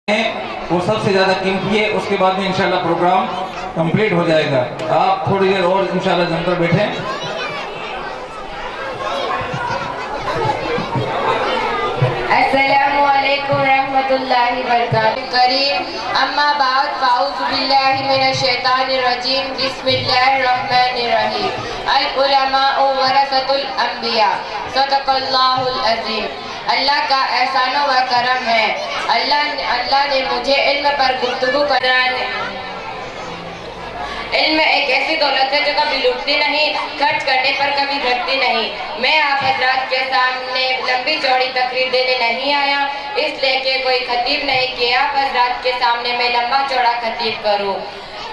وہ سب سے زیادہ قیمتی ہے. اس کے بعد میں انشاءاللہ پروگرام کمپلیٹ ہو جائے گا. آپ تھوڑی دیر اور انشاءاللہ جم کر بیٹھیں. السلام علیکم ورحمۃ اللہ وبرکاتہ. کریم اما بعد فاعوذ باللہ من الشیطان الرجیم. بسم اللہ الرحمن الرحیم. العلماء ورثۃ الانبیاء. صدق اللہ العظیم. اللہ کا احسان و کرم ہے. اللہ نے مجھے علم پر گفتگو کرنے. علم ایک ایسی دولت ہے جو کبھی لوٹتی نہیں، خرچ کرنے پر کبھی گھٹتی نہیں. میں آپ حضرات کے سامنے لمبی چوڑی تقریر دینے نہیں آیا، اس لیے کہ کوئی خطیب نہیں کہ آپ حضرات کے سامنے میں لمبا چوڑا خطیب کروں.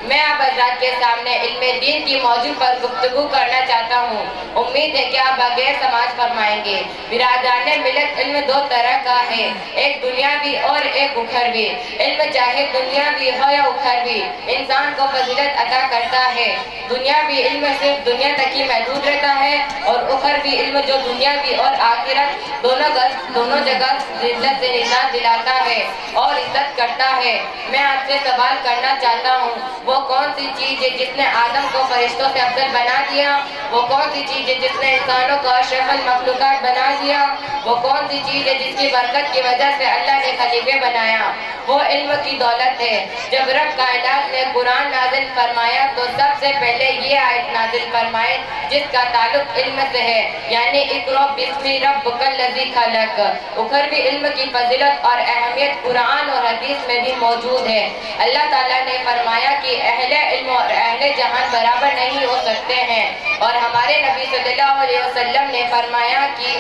میں آپ حضرات کے سامنے علم دین کی موضوع پر گفتگو کرنا چاہتا ہوں. امید ہے کہ آپ بغیر سماج فرمائیں گے. برادران ملت، علم دو طرح کا ہے، ایک دنیاوی اور ایک اخروی. علم چاہے دنیاوی ہو یا اخروی انسان کو فضیلت عطا کرتا ہے. دنیاوی علم صرف دنیا تک ہی محدود رہتا ہے اور اخروی علم جو دنیاوی اور آخرت دونوں جگہ ذلت سے نجات دلاتا ہے اور عزت کرتا ہے. میں آپ سے سوال کرنا چاہتا ہوں، وہ کون سی چیز ہے جس نے آدم کو فرشتوں سے افضل بنا دیا؟ وہ کون سی چیز ہے جس نے انسانوں کو اشرف المخلوقات بنا دیا؟ وہ کون سی چیز ہے جس کی برکت کی وجہ سے اللہ نے خلیفے بنایا؟ وہ علم کی دولت ہے. جب رب کائنات نے قرآن نازل فرمایا تو سب سے پہلے یہ آیت نازل فرمائے جس کا تعلق علم سے ہے، یعنی اقرأ باسم ربک الذی خلق. اخروی علم کی فضیلت اور اہمیت قرآن اور حدیث میں بھی موجود ہے. اللہ تعالیٰ نے فرمایا کہ اہل علم اور اہل جہان برابر نہیں ہو سکتے ہیں، اور ہمارے نبی صلی اللہ علیہ وسلم نے فرمایا کہ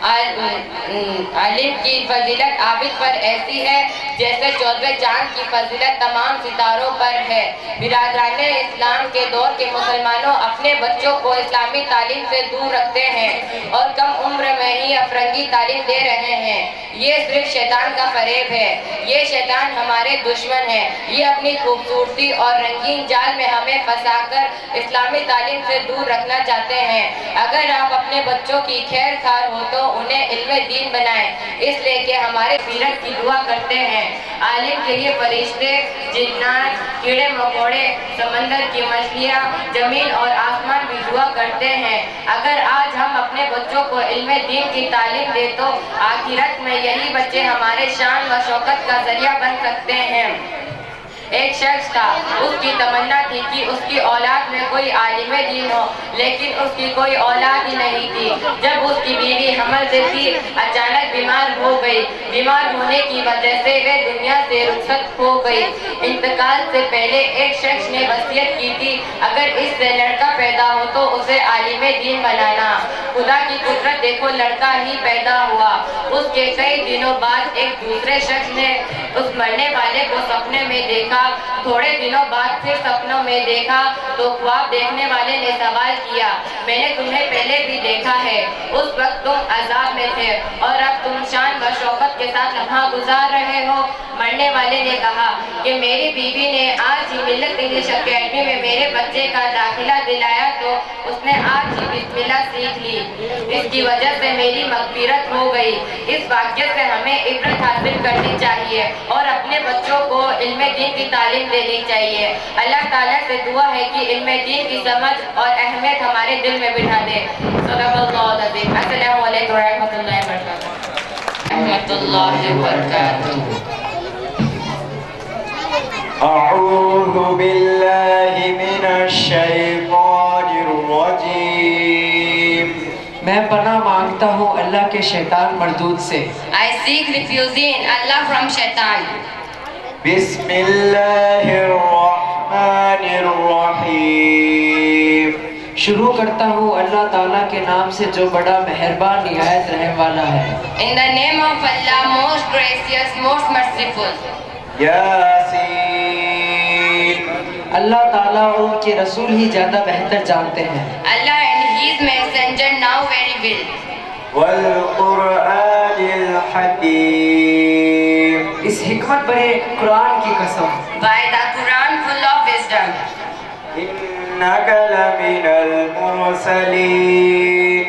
عالم کی فضیلت عابد پر ایسی ہے جیسے 14 چاند کی فضیلت تمام ستاروں پر ہے. برادران اسلام کے دور کے مسلمانوں اپنے بچوں کو اسلامی تعلیم سے دور رکھتے ہیں اور کم عمر میں ہی افرنگی تعلیم دے رہے ہیں. یہ صرف شیطان کا فریب ہے. یہ شیطان ہمارے دشمن ہے. یہ اپنی خوبصورتی اور رنگین جال میں ہمیں پھنسا کر اسلامی تعلیم سے دور رکھنا چاہتے ہیں. اگر آپ اپنے بچوں کی خیر خواہ ہو تو انہیں علم دین بنائیں، اس لیے کہ ہمارے سیرت کی دعا کرتے ہیں. عالم کے لیے فرشتے، جنات، کیڑے مکوڑے، سمندر کی مچھلیاں، زمین اور آسمان بھی دعا کرتے ہیں. اگر آج ہم اپنے بچوں کو علم دین کی تعلیم دیں تو آخرت میں یہی بچے ہمارے شان و شوکت کا ذریعہ بن سکتے ہیں. ایک شخص تھا، اس کی تمنا تھی کہ اس کی اولاد میں کوئی عالم دین ہو، لیکن اس کی کوئی اولاد ہی نہیں تھی. جب اس کی بیوی حمل سے تھی، اچانک بیمار ہو گئی. بیمار ہونے کی وجہ سے وہ دنیا سے رخصت ہو گئی. انتقال سے پہلے ایک شخص نے وصیت کی تھی اگر اس سے لڑکا پیدا ہو تو اسے عالم دین بنانا. خدا کی قدرت دیکھو، لڑکا ہی پیدا ہوا. اس کے کئی دنوں بعد ایک دوسرے شخص نے اس مرنے والے کو سپنے میں دیکھا. تھوڑے دنوں بعد پھر سپنوں میں دیکھا تو خواب دیکھنے والے نے سوال کیا، میں نے تمہیں پہلے بھی دیکھا ہے، اس وقت تم عذاب میں تھے اور اب تم شان و شوکت کے ساتھ لمحہ گزار رہے ہو. مرنے والے نے کہا کہ میری بیوی نے آج ہی ملت انگلش اکیڈمی میں میرے بچے کا داخلہ دلایا تو اس نے آج ہی بسم اللہ سیکھ لی. اس کی وجہ سے میری مغفرت ہو گئی. اس واقعے سے ہمیں عبرت حاصل کرنی چاہیے اور اپنے بچوں کو علم دین کی تعلیم دینی چاہیے. اللہ تعالیٰ سے دعا ہے کہ علم دین کی سمجھ اور اہمیت ہمارے دل میں بٹھا دے. صدق اللہ العظیم. السلام علیکم ورحمۃ اللہ وبرکاتہ. رحمۃ اللہ وبرکاتہ. اعوذ باللہ من الشیطان الرجیم. میں پناہ مانگتا ہوں اللہ کے شیطان مردود سے. I seek refuge in Allah from shaitan. بسم اللہ الرحمن الرحیم. شروع کرتا ہوں اللہ تعالیٰ کے نام سے جو بڑا مہربان نہایت رحم والا ہے. In the name of Allah, most gracious, most merciful. Yasin. اللہ تعالیٰ اور ان کے رسول ہی زیادہ بہتر جانتے ہیں. Allah and His messenger know very well. والقرآن الحکیم. اس حکمت بھرے قرآن کی قسم. By the Quran full of wisdom. انک لمن المرسلین.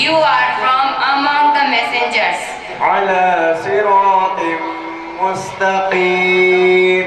You are from among the messengers. على صراط مستقيم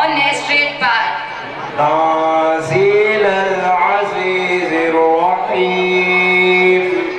On a straight path. تنزيل العزيز الرحيم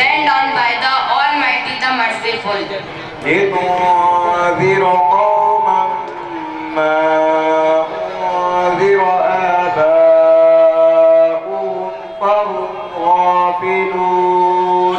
Sent on by the Almighty, the Merciful. لتنذر قوما ما أنذر آباؤهم فهم غافلون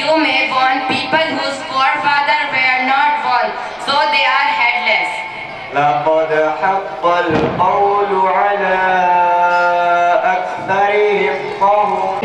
You may warn people whose forefathers were not born, so they are headless. لقد حق القول على أكثرهم فهم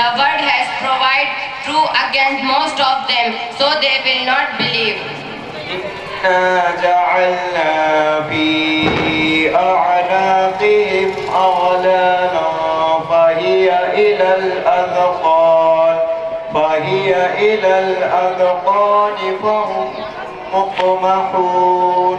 The word has provided true against most of them, so they will not believe. إنا جعلنا في أعناقهم أغلالا فهي إلى الأذقان فهم مقمحون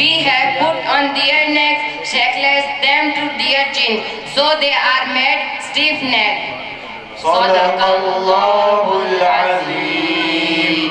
We have put on their necks shackles them to their chin, so they are made stiff-necked. صدق الله العظيم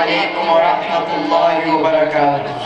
عليكم ورحمة الله وبركاته